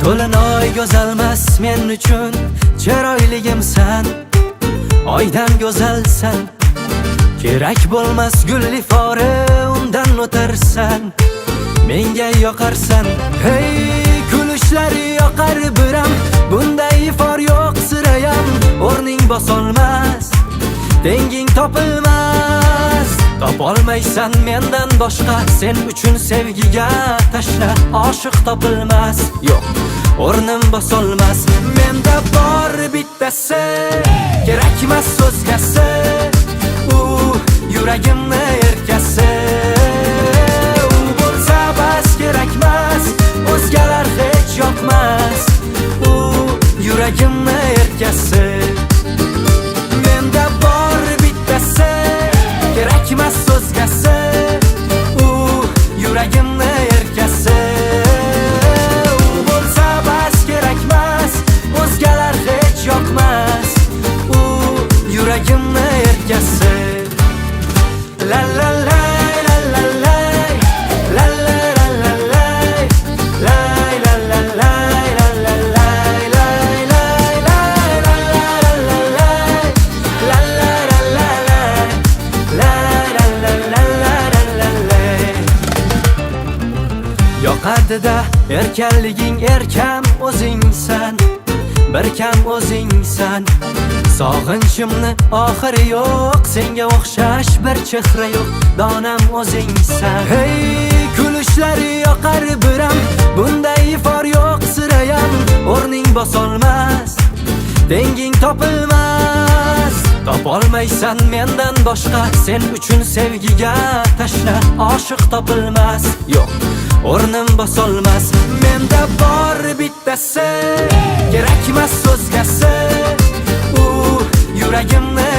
To'linoy go'zalmas men uchun chiroyligim sen, oydan go'zalsan. Kerak bo'lmas gulli fori undan o'tarsan, menga yoqarsan. Hey, kulishlari yoqar biram, bunday for yo'q sirayam. O'rning bosolmas, tenging topilmas. Topolmaysan mendan boshqa, sen uchun sevgiga tashla. Oshiq topilmas, yo'q, o'rnim bosolmas. Menda bor bittasi, kerakmas so'zgasi, u yuragimni erkasi. U bo'lsa bas, kerakmas o'zgalar hech yoqmas, u yuragimni erkasi. Menda bor bittasi, kerakmas so'zgasi, u yuragimni erkasi. U bo'lsa bas, kerakmas o'zgalar hech yoqmas, u yuragimni erkasi. La la la la la la la la la la la la la la la yoqadida erkanliging, erkam o'zingsan, bir kam o'zingsan. Sog'inchimni oxiri yo'q, senga o'xshash bir chehra yo'q, donam o'zingsan. Hey, kulishlari yoqar biram, bunday for yo'q sirayam. O'rning bosolmas, tenging topilmas. Topolmaysan mendan boshqa, sen uchun sevgiga tashla. Oshiq topilmas, yo'q, o'rnim bosolmas. Menda bor bittasi, kerakmas so'zgasi, u yuragimni